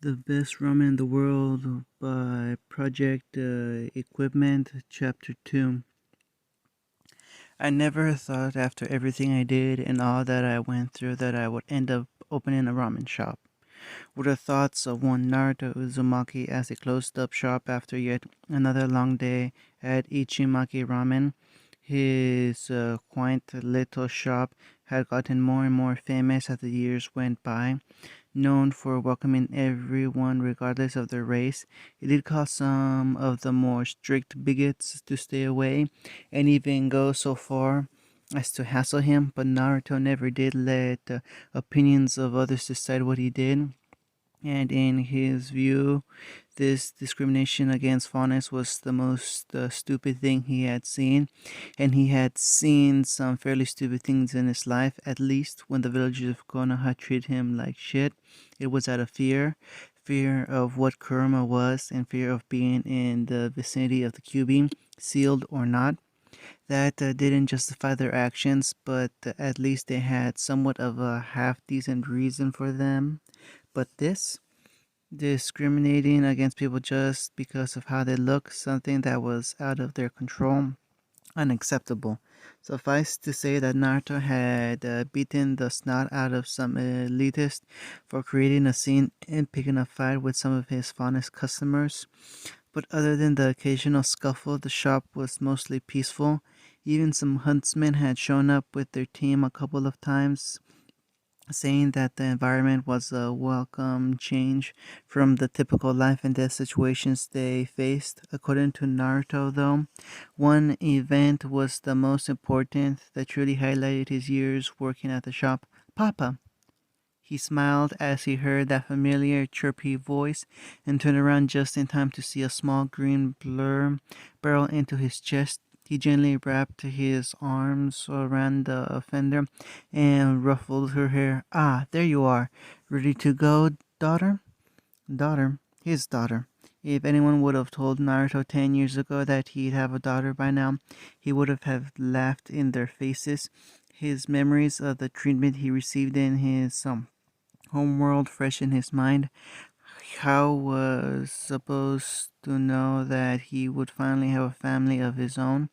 The Best Ramen in the World by Project Equipment, Chapter 2. I never thought after everything I did and all that I went through that I would end up opening a ramen shop. Were the thoughts of one Naruto Uzumaki as he closed up shop after yet another long day at Ichimaki Ramen. His quaint little shop had gotten more and more famous as the years went by, known for welcoming everyone regardless of their race. It did cause some of the more strict bigots to stay away and even go so far as to hassle him, but Naruto never did let the opinions of others decide what he did. And in his view, this discrimination against fairness was the most stupid thing he had seen, and he had seen some fairly stupid things in his life, at least when the villagers of Konoha treated him like shit. It was out of fear of what Kurama was, and fear of being in the vicinity of the Kyubi, sealed or not. That didn't justify their actions, but at least they had somewhat of a half decent reason for them. But this? Discriminating against people just because of how they look, something that was out of their control, unacceptable. Suffice to say that Naruto had beaten the snot out of some elitist for creating a scene and picking a fight with some of his fondest customers. But other than the occasional scuffle, the shop was mostly peaceful. Even some huntsmen had shown up with their team a couple of times, saying that the environment was a welcome change from the typical life and death situations they faced. According to Naruto, though, one event was the most important that truly highlighted his years working at the shop. Papa! He smiled as he heard that familiar, chirpy voice and turned around just in time to see a small green blur barrel into his chest. He gently wrapped his arms around the fender and ruffled her hair. Ah, there you are. Ready to go, daughter? Daughter? His daughter. If anyone would have told Naruto 10 years ago that he'd have a daughter by now, he would have laughed in their faces. His memories of the treatment he received in his homeworld fresh in his mind. How was supposed to know that he would finally have a family of his own?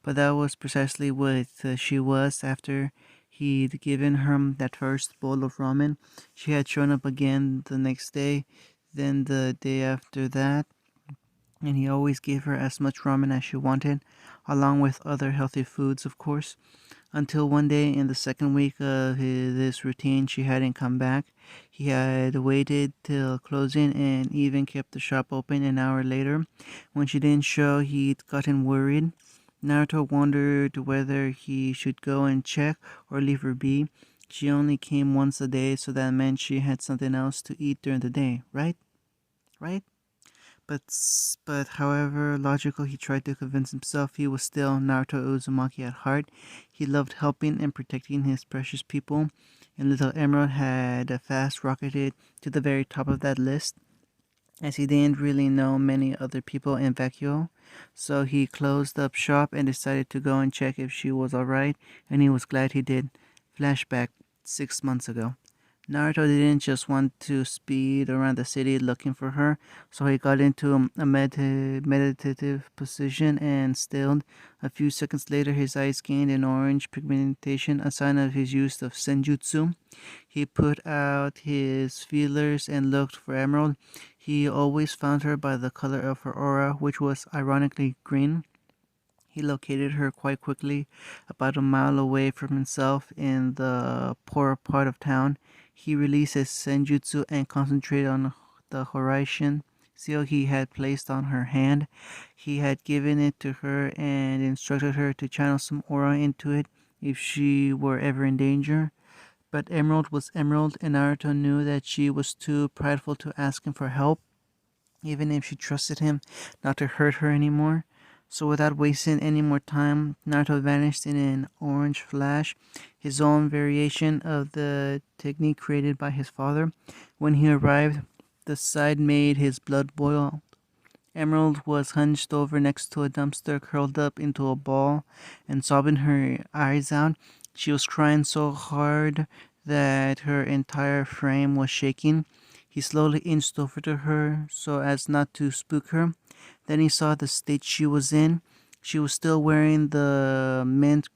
But that was precisely what she was after he'd given her that first bowl of ramen. She had shown up again the next day, then the day after that, and he always gave her as much ramen as she wanted, along with other healthy foods, of course. Until one day in the second week of this routine, she hadn't come back. He had waited till closing and even kept the shop open an hour later. When she didn't show, he'd gotten worried. Naruto wondered whether he should go and check or leave her be. She only came once a day, so that meant she had something else to eat during the day, right? Right? But however logical he tried to convince himself, he was still Naruto Uzumaki at heart. He loved helping and protecting his precious people, and Little Emerald had fast rocketed to the very top of that list, as he didn't really know many other people in Vecchio. So he closed up shop and decided to go and check if she was alright, and he was glad he did. Flashback 6 months ago. Naruto didn't just want to speed around the city looking for her, so he got into a meditative position and stilled. A few seconds later, his eyes gained an orange pigmentation, a sign of his use of senjutsu. He put out his feelers and looked for Emerald. He always found her by the color of her aura, which was ironically green. He located her quite quickly, about a mile away from himself in the poorer part of town. He released his senjutsu and concentrated on the horizon seal he had placed on her hand. He had given it to her and instructed her to channel some aura into it if she were ever in danger. But Emerald was Emerald, and Naruto knew that she was too prideful to ask him for help, even if she trusted him not to hurt her anymore. So without wasting any more time, Naruto vanished in an orange flash, his own variation of the technique created by his father. When he arrived, the sight made his blood boil. Emerald was hunched over next to a dumpster, curled up into a ball and sobbing her eyes out. She was crying so hard that her entire frame was shaking. He slowly inched over to her so as not to spook her. Then he saw the state she was in. She was still wearing the mint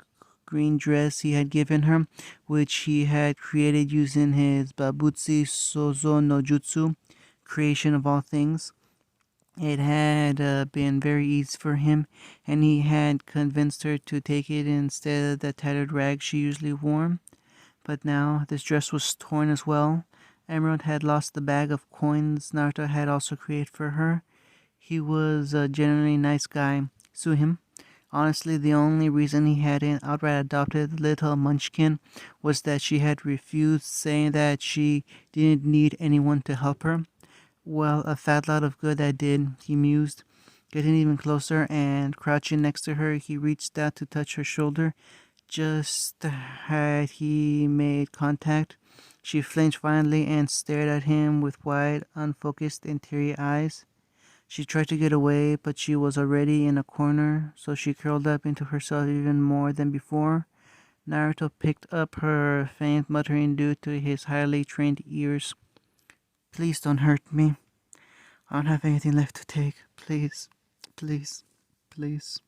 green dress he had given her, which he had created using his Babutsu Sozo no Jutsu, creation of all things. It had been very easy for him, and he had convinced her to take it instead of the tattered rag she usually wore. But now this dress was torn as well. Emerald had lost the bag of coins Naruto had also created for her. He was a genuinely nice guy. Sue him. Honestly, the only reason he hadn't outright adopted the little munchkin was that she had refused, saying that she didn't need anyone to help her. Well, a fat lot of good that did, he mused. Getting even closer and crouching next to her, he reached out to touch her shoulder. Just had he made contact, she flinched violently and stared at him with wide, unfocused, and teary eyes. She tried to get away, but she was already in a corner, so she curled up into herself even more than before. Naruto picked up her faint muttering due to his highly trained ears. Please don't hurt me. I don't have anything left to take. Please, please, please.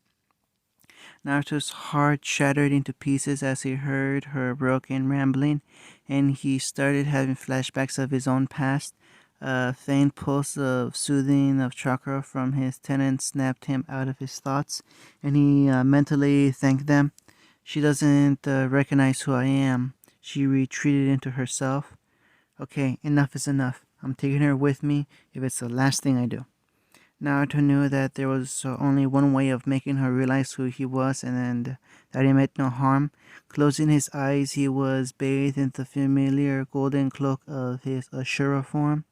Naruto's heart shattered into pieces as he heard her broken rambling, and he started having flashbacks of his own past. A faint pulse of soothing of chakra from his tenant snapped him out of his thoughts, and he mentally thanked them. She doesn't recognize who I am. She retreated into herself. Okay, enough is enough. I'm taking her with me if it's the last thing I do. Naruto knew that there was only one way of making her realize who he was and that he meant no harm. Closing his eyes, he was bathed in the familiar golden cloak of his Ashura form.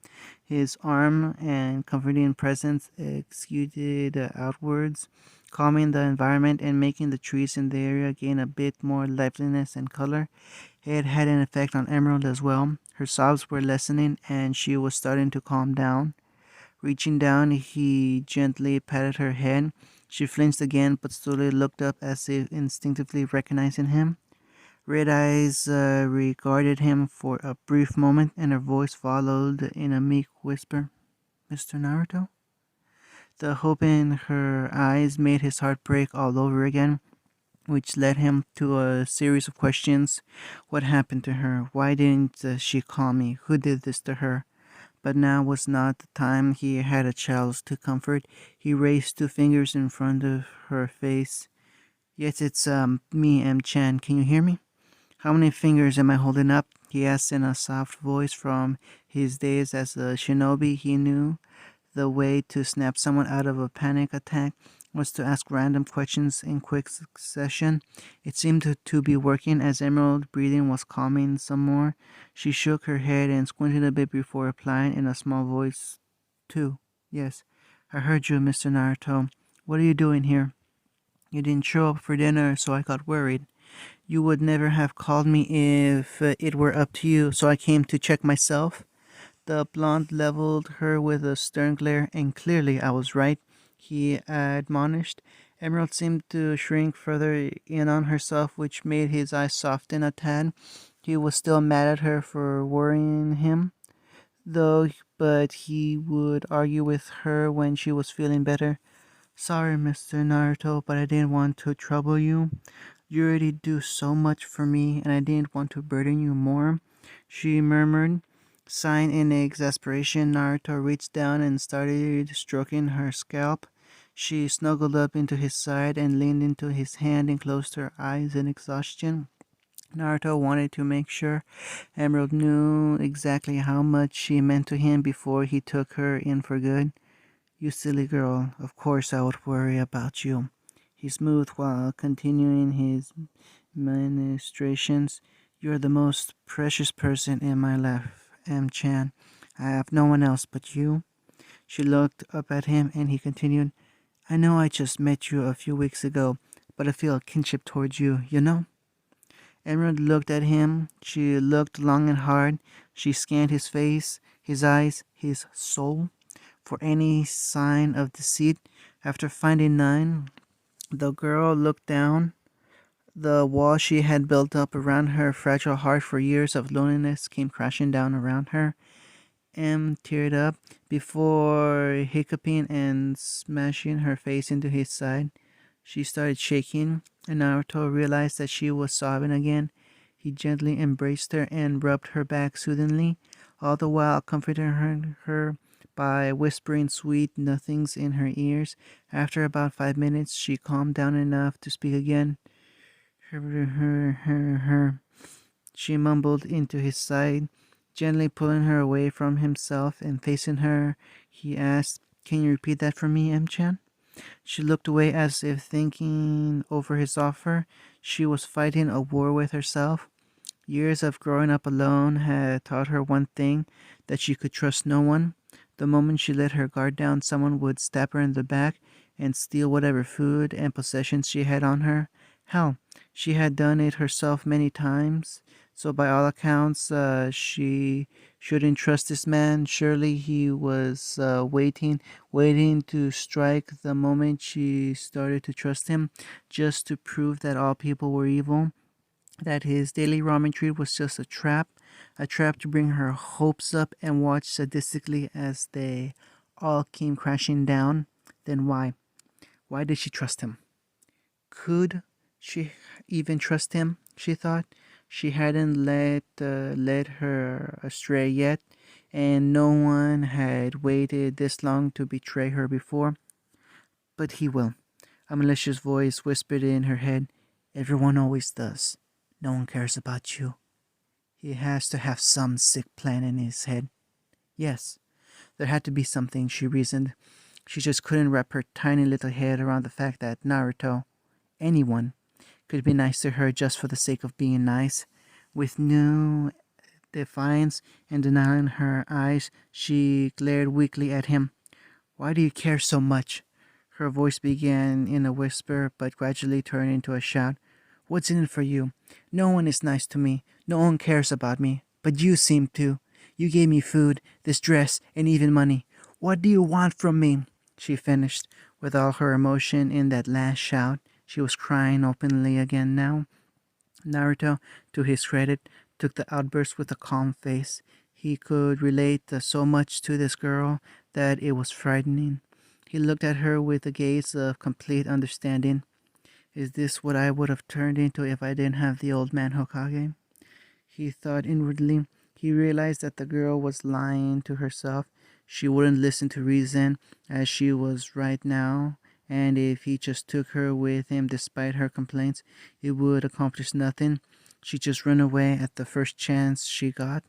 His arm and comforting presence exuded outwards, calming the environment and making the trees in the area gain a bit more liveliness and color. It had an effect on Emerald as well. Her sobs were lessening and she was starting to calm down. Reaching down, he gently patted her head. She flinched again, but slowly looked up as if instinctively recognizing him. Red eyes regarded him for a brief moment, and her voice followed in a meek whisper. Mr. Naruto? The hope in her eyes made his heart break all over again, which led him to a series of questions. What happened to her? Why didn't she call me? Who did this to her? But now was not the time. He had a child to comfort. He raised two fingers in front of her face. Yes, it's me, M-chan. Can you hear me? How many fingers am I holding up? He asked in a soft voice. From his days as a shinobi, he knew the way to snap someone out of a panic attack was to ask random questions in quick succession. It seemed to be working as Emerald's breathing was calming some more. She shook her head and squinted a bit before replying in a small voice. 2. Yes, I heard you, Mr. Naruto. What are you doing here? You didn't show up for dinner, so I got worried. You would never have called me if it were up to you, so I came to check myself. The blonde leveled her with a stern glare, and clearly I was right, he admonished. Emerald seemed to shrink further in on herself, which made his eyes soften a tad. He was still mad at her for worrying him, though, but he would argue with her when she was feeling better. Sorry, Mr. Naruto, but I didn't want to trouble you. You already do so much for me, and I didn't want to burden you more, she murmured. Sighing in exasperation, Naruto reached down and started stroking her scalp. She snuggled up into his side and leaned into his hand and closed her eyes in exhaustion. Naruto wanted to make sure Emerald knew exactly how much she meant to him before he took her in for good. You silly girl, of course I would worry about you, he smoothed while continuing his ministrations. You're the most precious person in my life, M-chan. I have no one else but you. She looked up at him and he continued, I know I just met you a few weeks ago, but I feel a kinship towards you, you know? Emerald looked at him. She looked long and hard. She scanned his face, his eyes, his soul, for any sign of deceit. After finding none, the girl looked down. The wall she had built up around her fragile heart for years of loneliness came crashing down around her. M teared up before hiccuping and smashing her face into his side. She started shaking, and Naruto realized that she was sobbing again. He gently embraced her and rubbed her back soothingly, all the while comforting her by whispering sweet nothings in her ears. After about 5 minutes, she calmed down enough to speak again. Her. She mumbled into his side, gently pulling her away from himself and facing her. He asked, "Can you repeat that for me, M-chan?" She looked away as if thinking over his offer. She was fighting a war with herself. Years of growing up alone had taught her one thing, that she could trust no one. The moment she let her guard down, someone would stab her in the back and steal whatever food and possessions she had on her. Hell, she had done it herself many times. So by all accounts, she shouldn't trust this man. Surely he was waiting to strike the moment she started to trust him, just to prove that all people were evil, that his daily ramen treat was just a trap to bring her hopes up and watch sadistically as they all came crashing down. Then why? Why did she trust him? Could she even trust him? She thought. She hadn't led her astray yet, and no one had waited this long to betray her before. But he will. A malicious voice whispered in her head. Everyone always does. No one cares about you. He has to have some sick plan in his head. Yes, there had to be something, she reasoned. She just couldn't wrap her tiny little head around the fact that Naruto, anyone, could be nice to her just for the sake of being nice. With new defiance and denial in her eyes, she glared weakly at him. Why do you care so much? Her voice began in a whisper, but gradually turned into a shout. What's in it for you? No one is nice to me. No one cares about me. But you seem to. You gave me food, this dress, and even money. What do you want from me? She finished, with all her emotion in that last shout. She was crying openly again now. Naruto, to his credit, took the outburst with a calm face. He could relate so much to this girl that it was frightening. He looked at her with a gaze of complete understanding. Is this what I would have turned into if I didn't have the old man Hokage? He thought inwardly. He realized that the girl was lying to herself. She wouldn't listen to reason as she was right now, and if he just took her with him despite her complaints, it would accomplish nothing. She'd just run away at the first chance she got.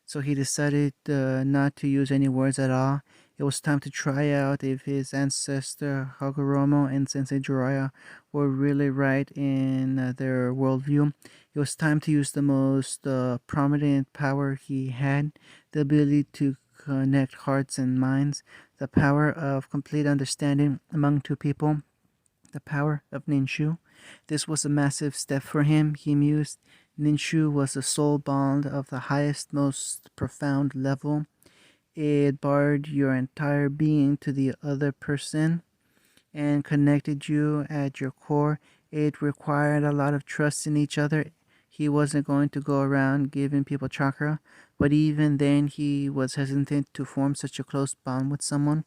So he decided not to use any words at all. It was time to try out if his ancestor Hagoromo and Sensei Jiraiya were really right in their worldview. It was time to use the most prominent power he had, the ability to connect hearts and minds, the power of complete understanding among two people, the power of Ninshu. This was a massive step for him, he mused. Ninshu was a soul bond of the highest, most profound level. It barred your entire being to the other person and connected you at your core. It required a lot of trust in each other. He wasn't going to go around giving people chakra, but even then he was hesitant to form such a close bond with someone,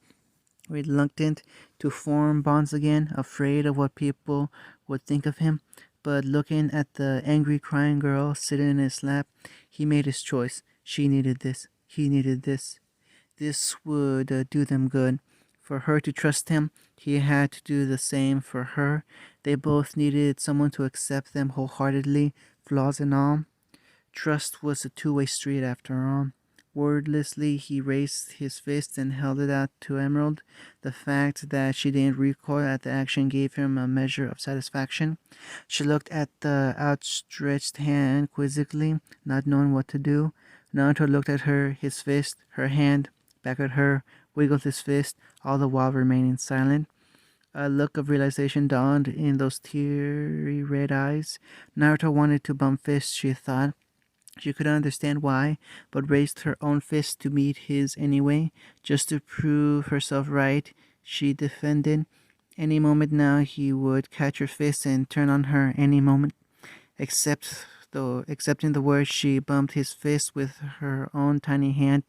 reluctant to form bonds again, afraid of what people would think of him. But looking at the angry crying girl sitting in his lap, he made his choice. She needed this. He needed this. This would do them good. For her to trust him, he had to do the same for her. They both needed someone to accept them wholeheartedly, flaws and all. Trust was a two-way street after all. Wordlessly, he raised his fist and held it out to Emerald. The fact that she didn't recoil at the action gave him a measure of satisfaction. She looked at the outstretched hand quizzically, not knowing what to do. Naruto looked at her, his fist, her hand, back at her, wiggled his fist, all the while remaining silent. A look of realization dawned in those teary red eyes. Naruto wanted to bump fists, she thought. She couldn't understand why, but raised her own fist to meet his anyway, just to prove herself right. She defended. Any moment now he would catch her fist and turn on her, any moment. Except though accepting the word, she bumped his fist with her own tiny hand,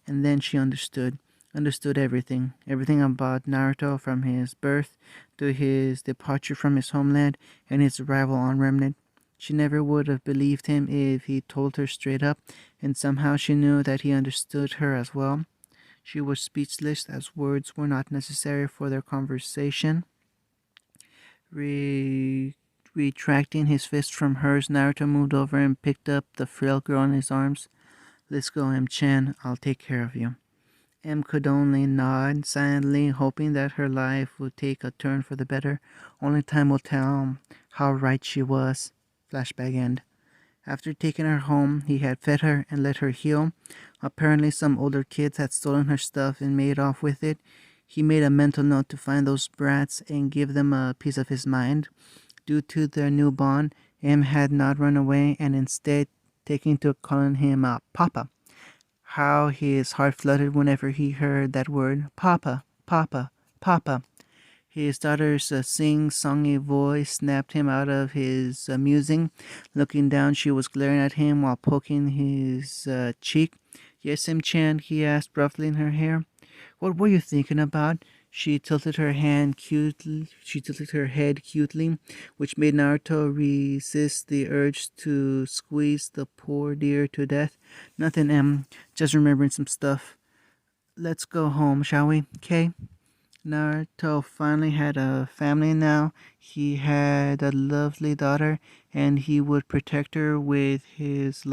and then she understood. Understood everything. Everything about Naruto, from his birth to his departure from his homeland and his arrival on Remnant. She never would have believed him if he told her straight up, and somehow she knew that he understood her as well. She was speechless, as words were not necessary for their conversation. Re- Retracting his fist from hers, Naruto moved over and picked up the frail girl in his arms. "Let's go, M-chan. I'll take care of you." Em could only nod silently, hoping that her life would take a turn for the better. Only time will tell how right she was. Flashback end. After taking her home, he had fed her and let her heal. Apparently, some older kids had stolen her stuff and made off with it. He made a mental note to find those brats and give them a piece of his mind. Due to their new bond, Em had not run away and instead taken to calling him Papa. How his heart fluttered whenever he heard that word, Papa, Papa, Papa. His daughter's sing-songy voice snapped him out of his musing. Looking down, she was glaring at him while poking his cheek. "Yes, M-chan," he asked roughly in her hair. "What were you thinking about?" She tilted her hand cutely. She tilted her head cutely, which made Naruto resist the urge to squeeze the poor dear to death. "Nothing, Em. Just remembering some stuff. Let's go home, shall we? 'Kay?" Naruto finally had a family now. He had a lovely daughter, and he would protect her with his life.